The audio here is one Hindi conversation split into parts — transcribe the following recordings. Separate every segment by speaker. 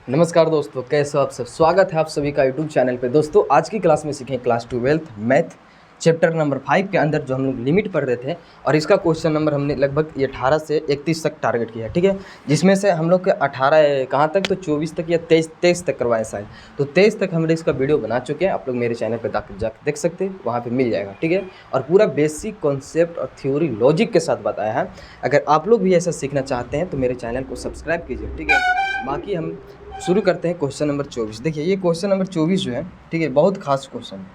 Speaker 1: नमस्कार दोस्तों, कैसे हो आप सब। स्वागत है आप सभी का यूट्यूब चैनल पे। दोस्तों आज की क्लास में सीखें class 12th math chapter number 5 के अंदर जो हम लोग लिमिट पढ़ रहे थे, और इसका क्वेश्चन नंबर हमने लगभग ये 18 से 31 तक टारगेट किया है, ठीक है। जिसमें से हम लोग के 18 कहाँ तक, तो 24 तक या 23 तक करवाए शायद। तो 23 तक हमने इसका वीडियो बना चुके हैं, आप लोग मेरे चैनल पर जाकर देख सकते हैं, वहाँ पर मिल जाएगा, ठीक है। और पूरा बेसिक कॉन्सेप्ट और थ्योरी लॉजिक के साथ बताया है। अगर आप लोग भी ऐसा सीखना चाहते हैं तो मेरे चैनल को सब्सक्राइब कीजिए, ठीक है। बाकी हम शुरू करते हैं क्वेश्चन नंबर 24। देखिए ये क्वेश्चन नंबर 24 जो है, ठीक है, बहुत खास क्वेश्चन है,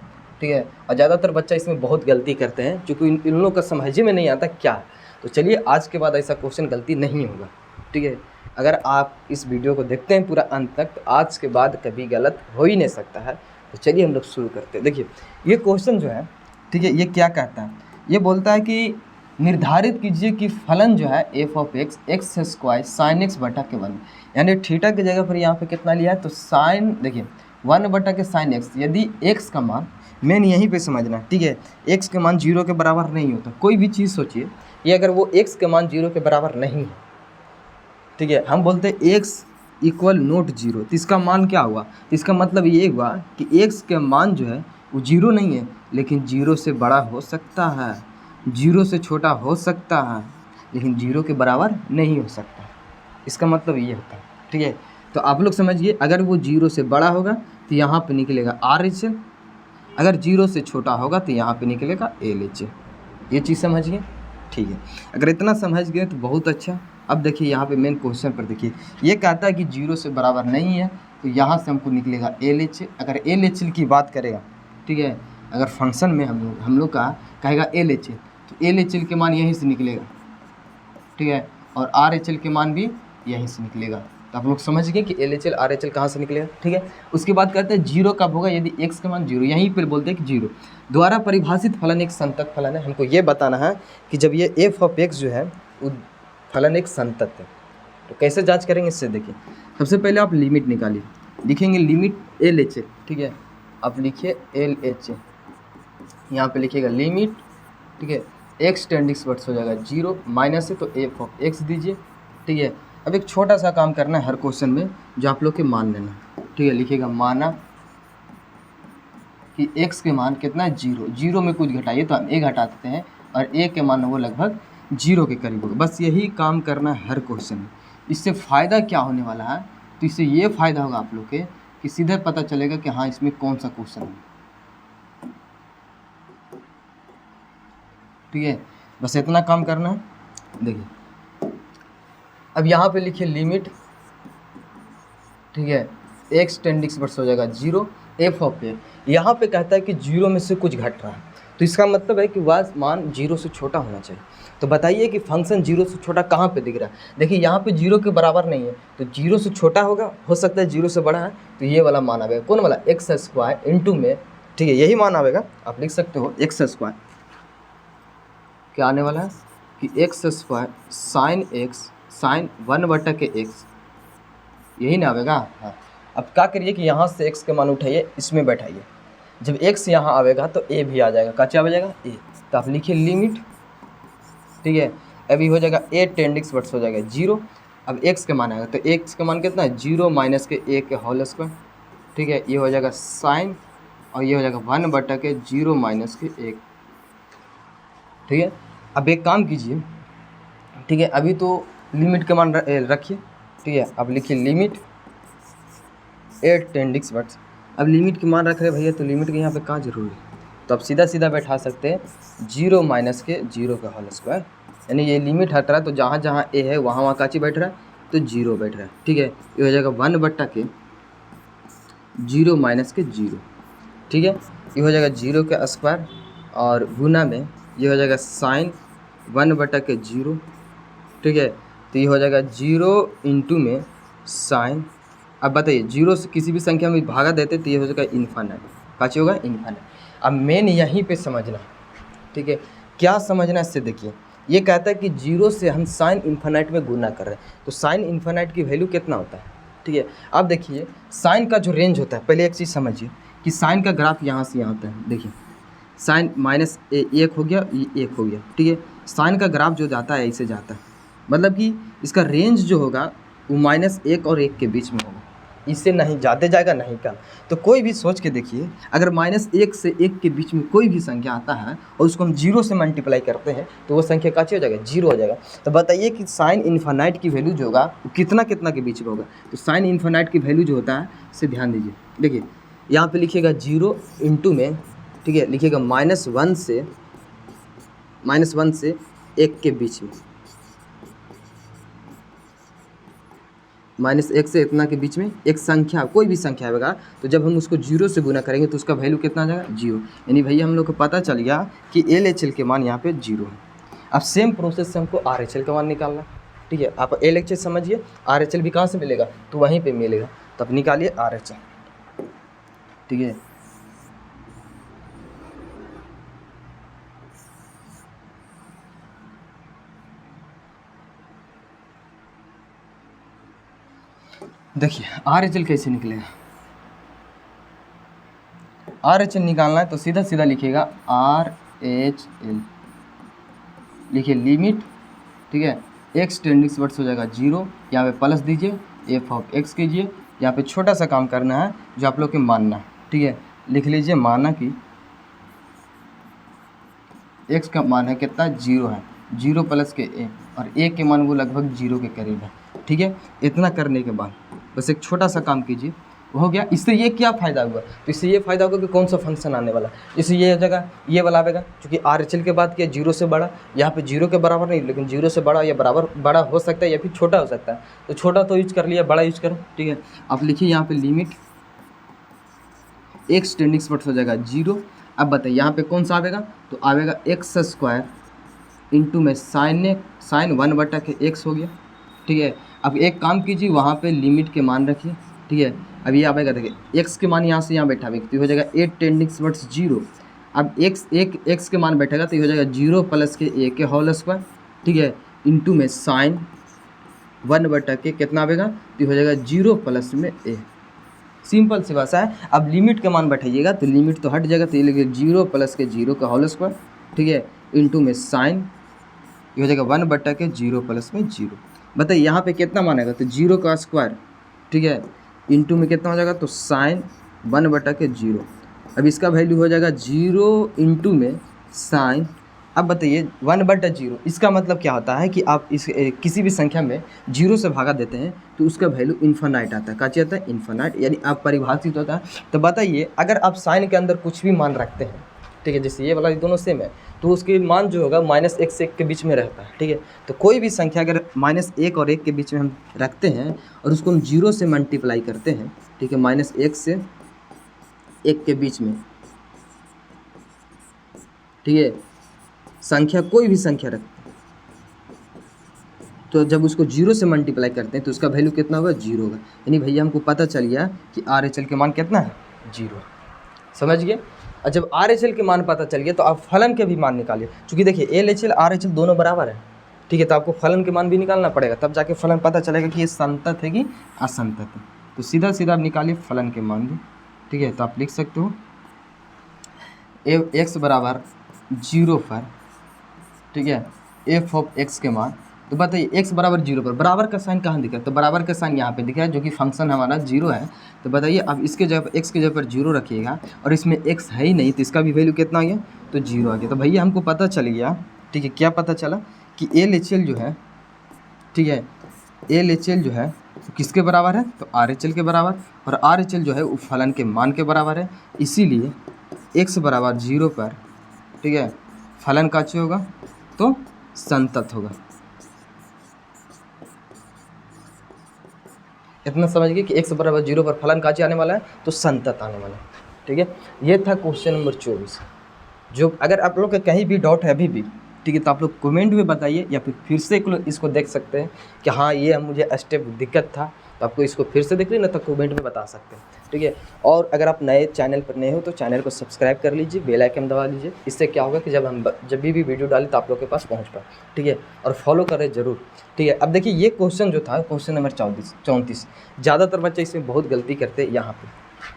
Speaker 1: ठीक है। और ज़्यादातर बच्चा इसमें बहुत गलती करते हैं, क्योंकि इन लोगों का समझ में नहीं आता क्या है। तो चलिए आज के बाद ऐसा क्वेश्चन गलती नहीं होगा, ठीक है। अगर आप इस वीडियो को देखते हैं पूरा अंत तक, तो आज के बाद कभी गलत हो ही नहीं सकता है। तो चलिए हम लोग शुरू करते हैं। देखिए ये क्वेश्चन जो है, ठीक है, ये क्या कहता है, ये बोलता है कि निर्धारित कीजिए कि फलन जो है F of x x square sine x बटा के 1, यानी थीटा की जगह पर यहाँ पे कितना लिया है, तो साइन, देखिए 1 बटा के साइन एक्स। यदि एक्स का मान, मेन यहीं पे समझना है, ठीक है, एक्स के मान 0 के बराबर नहीं होता। कोई भी चीज़ सोचिए, ये अगर वो एक्स के मान 0 के बराबर नहीं है, ठीक है, हम बोलते हैं एक्स इक्वल नोट 0, तो इसका मान क्या हुआ, तो इसका मतलब ये हुआ कि एक्स के मान जो है वो 0 नहीं है, लेकिन 0 से बड़ा हो सकता है, 0 से छोटा हो सकता है, लेकिन 0 के बराबर नहीं हो सकता। इसका मतलब ये होता है, ठीक है। तो आप लोग समझिए, अगर वो 0 से बड़ा होगा तो यहाँ पे निकलेगा RHL, अगर 0 से छोटा होगा तो यहाँ पे निकलेगा LHL। ये चीज़ समझिए, ठीक है। अगर इतना समझ गए तो बहुत अच्छा। अब देखिए यहाँ पे मेन क्वेश्चन पर देखिए, ये कहता है कि 0 से बराबर नहीं है, तो यहाँ से हमको निकलेगा LHL। अगर LHL की बात करेगा, ठीक है, अगर फंक्शन में हम लोग का कहेगा LHL, तो LHL के मान यहीं से निकलेगा, ठीक है, और RHL के मान भी यहीं से निकलेगा। तो आप लोग समझ गए कि LHL RHL कहाँ से निकलेगा, ठीक है। उसके बाद कहते हैं 0 कब होगा, यदि x का मान 0, यहीं पर बोलते हैं कि 0 द्वारा परिभाषित फलन एक संतत फलन है। हमको ये बताना है कि जब ये f ऑफ x जो है वो फलन एक संतत है, तो कैसे जांच करेंगे इससे। देखिए सबसे पहले आप लिमिट निकालिए, लिखेंगे लिमिट LHL, ठीक है, आप लिखिए LHL, यहाँ पे लिखिएगा लिमिट, ठीक है, x टेंडिंग टुवर्ड्स हो जाएगा 0 माइनस है, तो f ऑफ x दीजिए, ठीक है। अब एक छोटा सा काम करना है हर क्वेश्चन में, जो आप लोग के मान लेना, ठीक है। लिखिएगा माना कि x के मान कितना है 0, 0 में कुछ घटाइए तो हम a घटा देते हैं, और a के मान वो लगभग 0 के करीब होगा। बस यही काम करना है हर क्वेश्चन में। इससे फ़ायदा क्या होने वाला है, तो इससे ये फ़ायदा होगा आप लोग के कि सीधे पता चलेगा कि हाँ इसमें कौन सा क्वेश्चन है, ठीक है। बस इतना काम करना है। देखिए अब यहाँ पे लिखिए लिमिट, ठीक है, x टेंडिंग टुवर्ड्स हो जाएगा 0, f ऑफ a। यहाँ पे कहता है कि 0 में से कुछ घट रहा है, तो इसका मतलब है कि वह मान 0 से छोटा होना चाहिए। तो बताइए कि फंक्शन 0 से छोटा कहाँ पे दिख रहा है। देखिए यहाँ पे 0 के बराबर नहीं है, तो 0 से छोटा होगा, हो सकता है 0 से बड़ा है, तो ये वाला मान आएगा, कौन वाला, एक्स स्क्वायर इंटू में, ठीक है, यही मान आएगा। आप लिख सकते हो एक्स स्क्वायर क्या आने वाला है कि x square sine x sine 1 बटा के एक्स, यही ना आएगा। हाँ, अब क्या करिए कि यहाँ से x के मान उठाइए, इसमें बैठाइए, जब x यहाँ आएगा तो a भी आ जाएगा, क्या आ जाएगा a। तो आप लिखिए लिमिट, ठीक है, अभी हो जाएगा a टेंडिंग टुवर्ड्स हो जाएगा 0। अब x के मान आएगा, तो x के मान कितना है 0 माइनस के a के होल स्क्वायर, ठीक है, ये हो जाएगा साइन, और ये हो जाएगा 1 बटा के 0 माइनस के 1, ठीक है। अब एक काम कीजिए, ठीक है, अभी तो लिमिट के मान रखिए, ठीक है। अब लिखिए लिमिट 8 टेंडिंग टुवर्ड्स। अब लिमिट के मान रख रहे भैया, तो लिमिट के यहाँ पे कहाँ जरूरी है, तो आप सीधा सीधा बैठा सकते हैं 0 माइनस के 0 का होल स्क्वायर, यानी ये लिमिट हट रहा है, तो जहाँ जहाँ a है वहाँ वहाँ काची बैठ रहा है, तो 0 बैठ रहा है, ठीक है। ये हो जाएगा 1 बट्टा के 0 माइनस के 0, ठीक है। ये हो जाएगा 0 का स्क्वायर, और गुना में ये हो जाएगा साइन 1 बटा के 0, ठीक है। तो ये हो जाएगा 0 इंटू में साइन। अब बताइए 0 से किसी भी संख्या में भागा देते तो ये हो जाएगा इन्फानाइट, काची होगा इन्फानाइट। अब मेन यहीं पे समझना, ठीक है, क्या समझना है इससे। देखिए ये कहता है कि 0 से हम साइन इन्फानाइट में गुना कर रहे हैं, तो साइन इन्फानाइट की वैल्यू कितना होता है, ठीक है। अब देखिए साइन का जो रेंज होता है, पहले एक चीज़ समझिए कि साइन का ग्राफ यहाँ से यहाँ आता है। देखिए साइन माइनस 1 हो गया, ये 1 हो गया, ठीक है। साइन का ग्राफ जो जाता है ऐसे जाता है, मतलब कि इसका रेंज जो होगा वो -1 और 1 के बीच में होगा, इससे नहीं ज़्यादा जाएगा नहीं कम। तो कोई भी सोच के देखिए, अगर -1 से 1 के बीच में कोई भी संख्या आता है और उसको हम 0 से मल्टीप्लाई करते हैं तो वो संख्या कैसे हो जाएगा, 0 हो जाएगा। तो बताइए कि साइन इन्फिनाइट की वैल्यू जो होगा वो कितना कितना के बीच में होगा। तो साइन इन्फिनाइट की वैल्यू जो होता है इसे ध्यान दीजिए, देखिए यहाँ पे लिखिएगा 0 इंटू में, ठीक है, लिखिएगा -1 से 1 के बीच में, -1 से इतना के बीच में एक संख्या, कोई भी संख्या होगा, तो जब हम उसको 0 से गुना करेंगे तो उसका वैल्यू कितना आ जाएगा, 0। यानी भैया हम लोग को पता चल गया कि LHL के मान यहाँ पे 0 है। अब सेम प्रोसेस से हमको RHL का मान निकालना, ठीक है। आप LHL समझिए, RHL भी कहाँ से मिलेगा, तो वहीं पर मिलेगा। तो अब निकालिए RHL, ठीक है। देखिए RHL कैसे निकलेगा, RHL निकालना है तो सीधा सीधा लिखिएगा RHL, लिखिए लिमिट, ठीक है, x टेंडिंग टुवर्ड्स हो जाएगा 0, यहाँ पे प्लस दीजिए, f ऑफ x कीजिए। यहाँ पे छोटा सा काम करना है जो आप लोग के मानना है, ठीक है। लिख लीजिए माना कि x का मान है कितना, 0 है, 0 प्लस के a, और a के मान वो लगभग 0 के करीब है, ठीक है। इतना करने के बाद बस एक छोटा सा काम कीजिए, हो गया। इससे ये क्या फ़ायदा हुआ, तो इससे ये फ़ायदा होगा कि कौन सा फंक्शन आने वाला, इससे ये हो जाएगा, ये वाला आएगा, क्योंकि RHL के बाद क्या 0 से बड़ा, यहाँ पे 0 के बराबर नहीं, लेकिन 0 से बड़ा या बराबर, बड़ा हो सकता है या फिर छोटा हो सकता है। तो छोटा तो यूज कर लिया, बड़ा यूज करो, ठीक है। आप लिखिए यहाँ पे लिमिट x टेंडिंग टुवर्ड्स हो जाएगा 0। अब बताइए यहाँ पे कौन सा आएगा, तो आएगा x² इंटू में साइन 1/x हो गया, ठीक है। अब एक काम कीजिए, वहाँ पे लिमिट के मान रखिए, ठीक है। अब ये आएगा, देखिए x के मान यहाँ से यहाँ बैठा हुआ तो हो जाएगा 8 टेंडिंग टुवर्ड्स 0। अब x के मान बैठेगा तो ये हो जाएगा 0 प्लस के a के होल स्क्वायर, ठीक है, इंटू में साइन 1/k कितना आएगा, तो हो जाएगा 0 प्लस में a। सिंपल सी भाषा है। अब लिमिट का मान बैठाइएगा तो लिमिट तो हट जाएगा, तो ये लिखिए 0 प्लस के 0 का होल स्क्वायर, ठीक है, इंटू में साइन, ये हो जाएगा 1/k 0 प्लस में 0। बताइए यहाँ पे कितना मानेगा, तो 0 का स्क्वायर, ठीक है, इंटू में कितना हो जाएगा, तो साइन 1/k 0। अब इसका वैल्यू हो जाएगा 0 इंटू में साइन। अब बताइए 1/0, इसका मतलब क्या होता है कि आप इस किसी भी संख्या में 0 से भागा देते हैं तो उसका वैल्यू इन्फिनाइट आता है। क्या आता है, इन्फिनाइट, यानी आप परिभाषित होता है। तो बताइए अगर आप साइन के अंदर कुछ भी मान रखते हैं, ठीक है, जैसे ये वाला दोनों सेम है, तो उसके मान जो होगा -1 से 1 के बीच में रहता है, ठीक है। तो कोई भी संख्या अगर -1 और 1 के बीच में हम रखते हैं और उसको हम 0 से मल्टीप्लाई करते हैं, ठीक है, -1 से 1 के बीच में, ठीक है, संख्या कोई भी संख्या रखते हैं, तो जब उसको 0 से मल्टीप्लाई करते हैं तो उसका वैल्यू कितना होगा, 0 होगा। यानी भैया हमको पता चल गया कि RHL के मान कितना है, 0। समझ गए। और जब RHL के मान पता चल गया तो आप फलन के भी मान निकालिए, क्योंकि देखिए LHL RHL दोनों बराबर है, ठीक है। तो आपको फलन के मान भी निकालना पड़ेगा, तब जाके फलन पता चलेगा कि ये संतत है कि असंतत है। तो सीधा सीधा आप निकालिए फलन के मान भी, ठीक है। तो आप लिख सकते हो x बराबर 0 पर, ठीक है, f ऑफ x के मान। तो बताइए x बराबर 0 पर बराबर का साइन कहाँ दिख रहा है, तो बराबर का साइन यहाँ पे दिख रहा है, जो कि फंक्शन हमारा 0 है। तो बताइए अब इसके जगह पर x के जगह पर 0 रखिएगा, और इसमें x है ही नहीं, तो इसका भी वैल्यू कितना आ गया, तो 0 आ गया। तो भैया हमको पता चल गया, ठीक है, क्या पता चला कि LHL जो है, ठीक है, LHL जो है तो किसके बराबर है, तो RHL के बराबर, और RHL जो है वो फलन के मान के बराबर है। इसीलिए x बराबर 0 पर, ठीक है, फलन का क्या होगा, तो संतत होगा। इतना समझ गए कि x बराबर 0 पर फलन का आने वाला है, तो संतत आने वाला है, ठीक है। ये था क्वेश्चन नंबर 24। जो अगर आप लोग का कहीं भी डाउट है अभी भी, ठीक है, तो आप लोग कमेंट में बताइए, या फिर से इसको देख सकते हैं कि हाँ ये मुझे स्टेप दिक्कत था, तो आपको इसको फिर से देख लीजिए, ना तो कमेंट में बता सकते हैं, ठीक है। और अगर आप नए चैनल पर नए हो तो चैनल को सब्सक्राइब कर लीजिए, बेल आइकन दबा लीजिए। इससे क्या होगा कि जब भी वीडियो डालें तो आप लोग के पास पहुंच पाए, ठीक है। और फॉलो करें ज़रूर, ठीक है। अब देखिए ये क्वेश्चन जो था, क्वेश्चन नंबर 34, ज़्यादातर बच्चे इसमें बहुत गलती करते हैं यहाँ पर,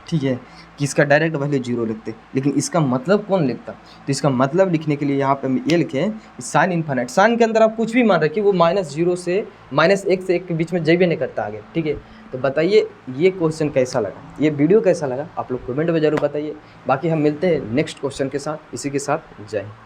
Speaker 1: ठीक है, कि इसका डायरेक्ट वैल्यू 0 लिखते, लेकिन इसका मतलब कौन लिखता? तो इसका मतलब लिखने के लिए यहाँ पे हम ये लिखें साइन इन्फाइनाइट, साइन के अंदर आप कुछ भी मान रखिए, वो -0 से -1 से 1 के बीच में जइबे नहीं करता आगे। ठीक है, तो बताइए ये क्वेश्चन कैसा लगा, ये वीडियो कैसा लगा, आप लोग कमेंट में जरूर बताइए। बाकी हम मिलते हैं नेक्स्ट क्वेश्चन के साथ, इसी के साथ जय हिंद।